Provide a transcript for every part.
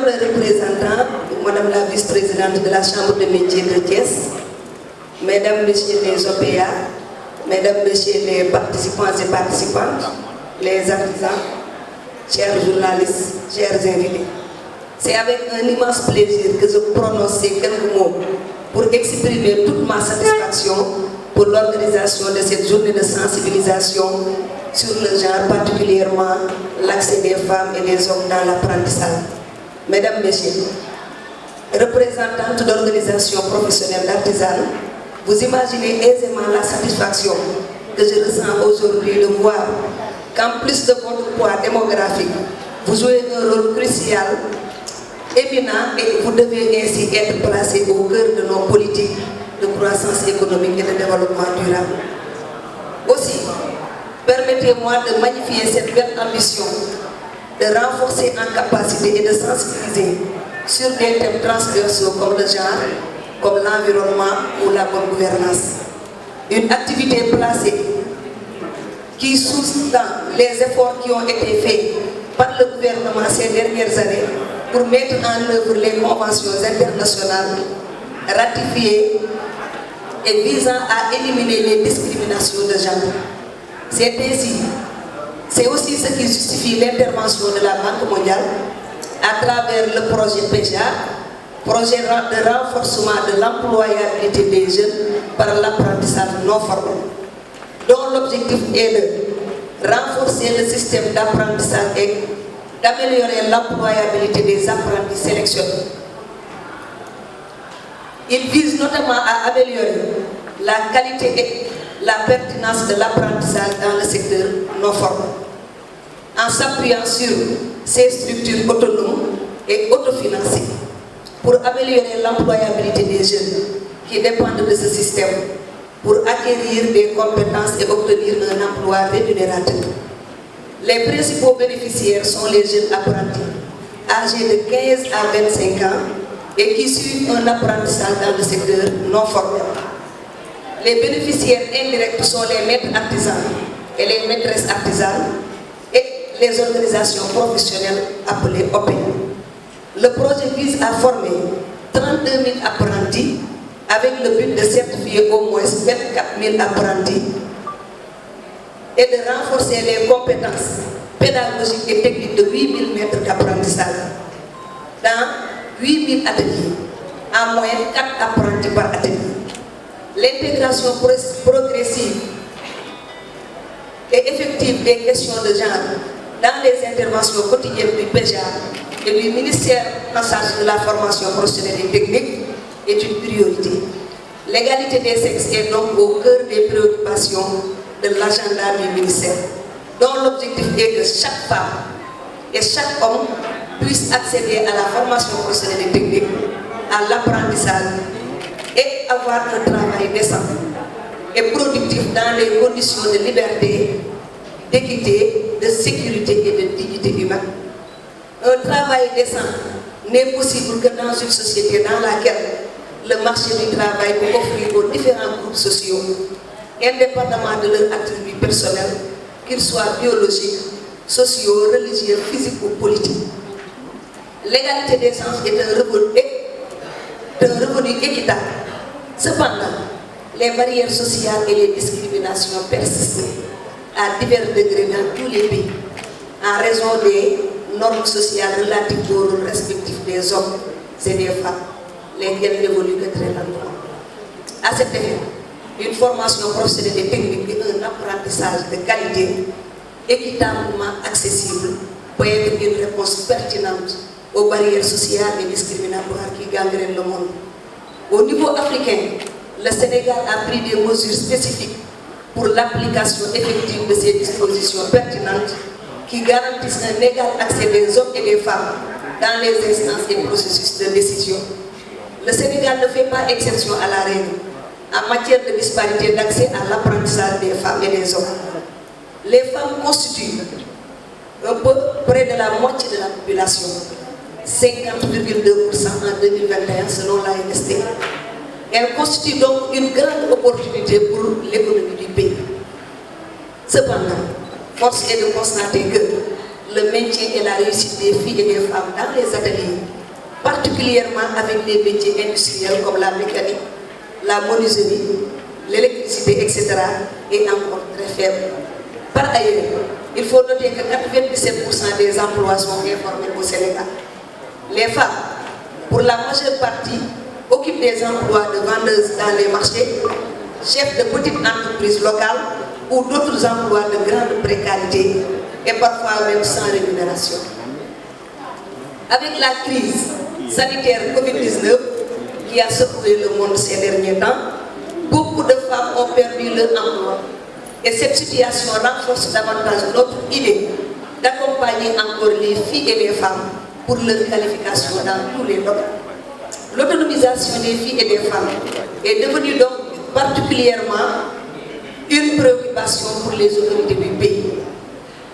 le représentant, Madame la vice-présidente de la Chambre de métiers de Thiès, Mesdames, Messieurs les OPA, Mesdames, Messieurs les participants et participantes, les artisans, chers journalistes, chers invités. C'est avec un immense plaisir que je prononce ces quelques mots pour exprimer toute ma satisfaction pour l'organisation de cette journée de sensibilisation sur le genre, particulièrement l'accès des femmes et des hommes dans l'apprentissage. Mesdames, Messieurs, représentantes d'organisations professionnelles d'artisanat, vous imaginez aisément la satisfaction que je ressens aujourd'hui de voir qu'en plus de votre poids démographique, vous jouez un rôle crucial, éminent, et vous devez ainsi être placé au cœur de nos politiques de croissance économique et de développement durable. Aussi, permettez-moi de magnifier cette belle ambition, de renforcer en capacité et de sensibiliser sur des thèmes transversaux comme le genre, comme l'environnement ou la bonne gouvernance. Une activité placée qui sous-tend les efforts qui ont été faits par le gouvernement ces dernières années pour mettre en œuvre les conventions internationales ratifiées et visant à éliminer les discriminations de genre. C'est aussi ce qui justifie l'intervention de la Banque mondiale à travers le projet PEJA, projet de renforcement de l'employabilité des jeunes par l'apprentissage non formel, dont l'objectif est de renforcer le système d'apprentissage et d'améliorer l'employabilité des apprentis sélectionnés. Il vise notamment à améliorer la qualité et la pertinence de l'apprentissage dans le secteur non formel, en s'appuyant sur ces structures autonomes et autofinancées pour améliorer l'employabilité des jeunes qui dépendent de ce système, pour acquérir des compétences et obtenir un emploi rémunérateur. Les principaux bénéficiaires sont les jeunes apprentis âgés de 15 à 25 ans et qui suivent un apprentissage dans le secteur non formel. Les bénéficiaires indirects sont les maîtres artisans et les maîtresses artisanes et les organisations professionnelles appelées OPE. Le projet vise à former 32 000 apprentis avec le but de certifier au moins 24 000 apprentis et de renforcer les compétences pédagogiques et techniques de 8 000 maîtres d'apprentissage dans 8 000 ateliers, en moyenne 4 apprentis par atelier. L'intégration progressive et effective des questions de genre dans les interventions quotidiennes du PEJA et du ministère en charge de la formation professionnelle et technique est une priorité. L'égalité des sexes est donc au cœur des préoccupations de l'agenda du ministère, dont l'objectif est que chaque femme et chaque homme puissent accéder à la formation professionnelle et technique, à l'apprentissage et avoir un travail décent et productif dans les conditions de liberté, d'équité, de sécurité et de dignité humaine. Un travail décent n'est possible que dans une société dans laquelle le marché du travail peut offrir aux différents groupes sociaux, indépendamment de leurs attributs personnels, qu'ils soient biologiques, sociaux, religieux, physiques ou politiques. L'égalité des chances est un revenu équitable. Cependant, les barrières sociales et les discriminations persistent à divers degrés dans tous les pays, en raison des normes sociales relatives au rôle respectif des hommes et des femmes, lesquelles n'évoluent que très lentement. À cet effet, une formation professionnelle et technique et un apprentissage de qualité équitablement accessible peut être une réponse pertinente aux barrières sociales et discriminatoires qui gangrènent le monde. Au niveau africain, le Sénégal a pris des mesures spécifiques pour l'application effective de ces dispositions pertinentes qui garantissent un égal accès des hommes et des femmes dans les instances et processus de décision. Le Sénégal ne fait pas exception à la règle en matière de disparité d'accès à l'apprentissage des femmes et des hommes. Les femmes constituent un peu près de la moitié de la population, 50,2% en 2021 selon l'ANSD. Elles constituent donc une grande opportunité pour l'économie du pays. Cependant, force est de constater que le maintien et la réussite des filles et des femmes dans les ateliers particulièrement avec les métiers industriels comme la mécanique, la menuiserie, l'électricité, etc., est encore très faible. Par ailleurs, il faut noter que 97% des emplois sont informels au Sénégal. Les femmes, pour la majeure partie, occupent des emplois de vendeuses dans les marchés, chefs de petites entreprises locales ou d'autres emplois de grande précarité et parfois même sans rémunération. Avec la crise sanitaire Covid-19 qui a secoué le monde ces derniers temps, beaucoup de femmes ont perdu leur emploi. Et cette situation renforce davantage notre idée d'accompagner encore les filles et les femmes pour leur qualification dans tous les domaines. L'autonomisation des filles et des femmes est devenue donc particulièrement une préoccupation pour les autorités du pays.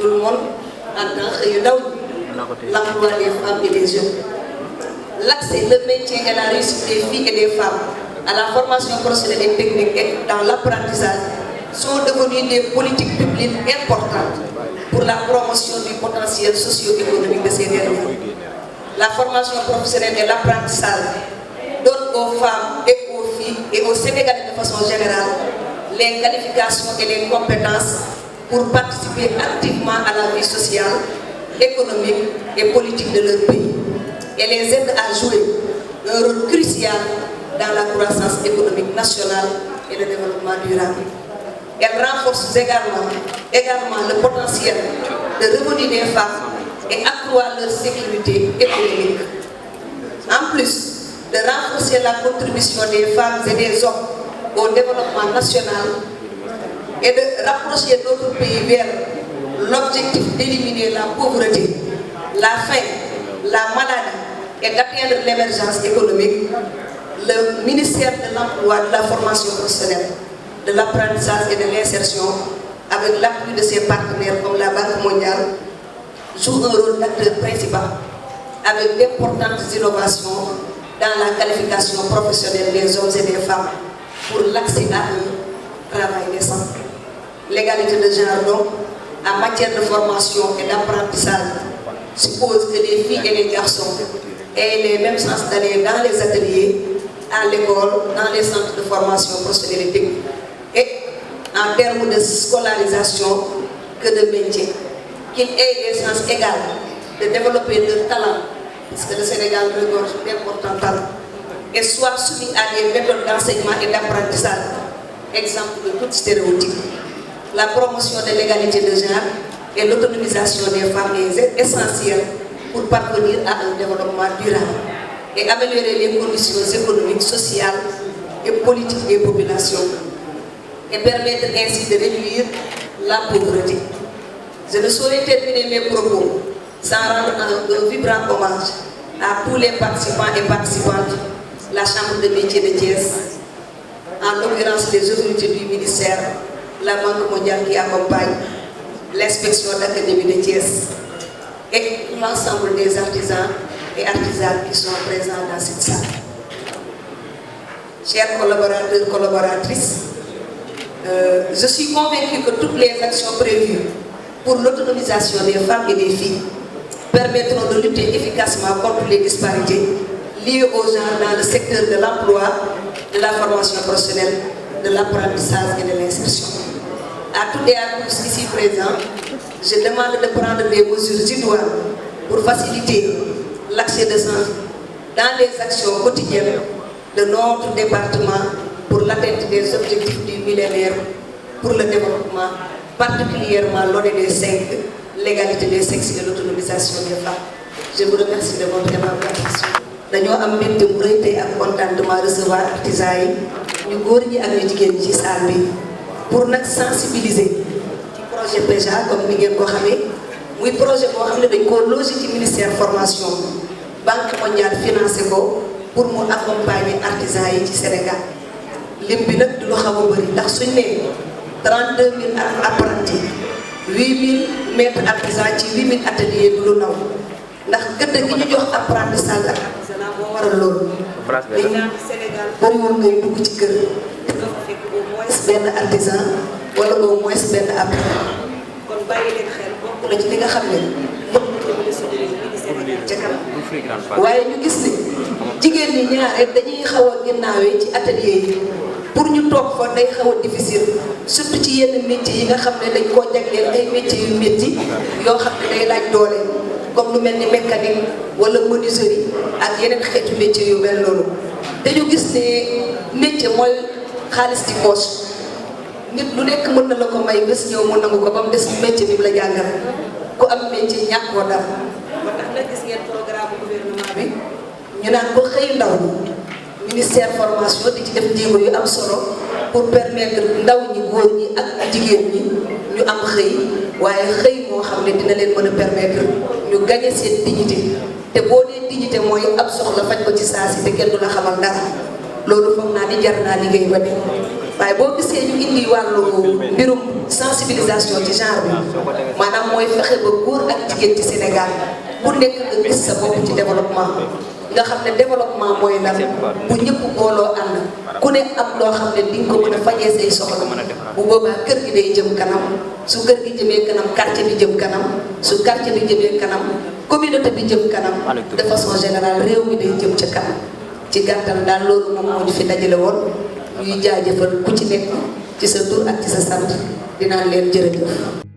Tout le monde entend l'emploi des femmes et des jeunes. L'accès, le maintien et la réussite des filles et des femmes à la formation professionnelle et technique et dans l'apprentissage sont devenus des politiques publiques importantes pour la promotion du potentiel socio-économique de ces derniers. La formation professionnelle et l'apprentissage donnent aux femmes et aux filles et aux Sénégalais de façon générale les qualifications et les compétences pour participer activement à la vie sociale, économique et politique de leur pays et les aident à jouer un rôle crucial dans la croissance économique nationale et le développement durable. Elle renforce également le potentiel de revenus des femmes et accroît leur sécurité économique. En plus de renforcer la contribution des femmes et des hommes au développement national et de rapprocher d'autres pays vers l'objectif d'éliminer la pauvreté, la faim, la maladie et d'atteindre l'émergence économique, le ministère de l'Emploi, de la formation professionnelle, de l'apprentissage et de l'insertion, avec l'appui de ses partenaires comme la Banque mondiale, joue un rôle d'acteur principal, avec d'importantes innovations dans la qualification professionnelle des hommes et des femmes pour l'accès à un travail décent. L'égalité de genre, donc, en matière de formation et d'apprentissage, suppose que les filles et les garçons aient les mêmes chances d'aller dans les ateliers, à l'école, dans les centres de formation professionnelle et technique, et en termes de scolarisation que de métier, qu'ils aient des chances égales de développer leur talent, parce que le Sénégal regorge d'importants talents, et soient soumis à des méthodes d'enseignement et d'apprentissage, exemple de toute stéréotype. La promotion de l'égalité de genre et l'autonomisation des femmes est essentielle pour parvenir à un développement durable et améliorer les conditions économiques, sociales et politiques des populations et permettre ainsi de réduire la pauvreté. Je ne saurais terminer mes propos sans rendre un vibrant hommage à tous les participants et participantes, la Chambre de métiers de Thiès, en l'occurrence les autorités du ministère, la Banque mondiale qui accompagne, l'inspection d'académie de Thiès et l'ensemble des artisans et artisanes qui sont présents dans cette salle. Chers collaborateurs, collaboratrices, je suis convaincue que toutes les actions prévues pour l'autonomisation des femmes et des filles permettront de lutter efficacement contre les disparités liées aux genre dans le secteur de l'emploi, de la formation professionnelle, de l'apprentissage et de l'insertion. À toutes et à tous ici présents, je demande de prendre des mesures idoines pour faciliter l'accès de santé dans les actions quotidiennes de notre département pour l'atteinte des objectifs du millénaire pour le développement, particulièrement l'ODD 5, l'égalité des sexes et l'autonomisation des femmes. Je vous remercie de votre aimable attention. Nous avons un contentement de recevoir artisans ñu góor ñi ak ñu jigéen ñi ci salle bi pour nag sensibiliser ci projet PEJA comme ni ngeen ko xamee muy projet boo xam ne dañ koo logé ci ministère formation Banque mondiale financé ko pour mu accompagner artisans yi ci Sénégal lim bi nag du lu xaw a bëri ndax suñ ne 32 000 apprentis 8 000 maîtres artisans ci 8 000 ateliers du lu naw ndax gëdd gi ñu jox apprentissage ak artisanat moo waral loolu. dañ naan Sénégal bari woon ngay dugg ci kër nga fa fekk au moins benn artisan wala au moins benn apprenti kon bàyyi leen xel bokk na ci li nga xam ne waaye ñu gis ni jigéen ñi ñaare dañuy xaw a ginnaawee ci atelier yi pour ñu toog fa day xaw a difficile surtout ci yenn métiers yi nga xam ne dañ koo jagleel ay métiers yu métti yoo xam ne day laaj doole comme lu mel ni mécanique wala menuiserie ak yeneen xeetu métiers yu mel noonu te ñu gis ne métier mooy xaalis ci poche nit lu nekk mën na la ko may bés ñëw mu nangu ko ba mu des métier bi mu la jàngal ku am métier ñàkkoo dara ba tax na gis ngeen programme gouvernement bi ñu naan ko xëy ndaw ñi ministère formation di ci def jéego yu am solo pour permettre ndaw ñi góor ñi ak jigéen ñi ñu am xëy waaye xëy moo xam ne dina leen mën a permettre ñu gagner seen dignité te boo nee dignité mooy ab soxla faj ko ci saa si te kenn du la xamal dara loolu foog naa ni jar naa liggéey ba de waaye boo gisee ñu indi wàllu mbirum sensibilisation ci genre bi maanaam mooy fexe ba góor ak jigéen ci Sénégal bu nekk nga gis sa bopp ci développement nga xam ne développement mooy lan bu ñëpp booloo ànd ku ne am loo xam ne di nga ko mën a fajee say soxla bu boobaa kër gi day jëm kanam su kër gi jëmee kanam quartier bi jëm kanam su quartier bi jëmee kanam communauté bi jëm kanam de façon générale réew mi day jëm ca kanam ci gàttal daal loolu moom moo ñu fi dajale woon ñuy jaajëfal ku ci nekk ci sa tur ak ci sa sant dinaan leen jërëjëf.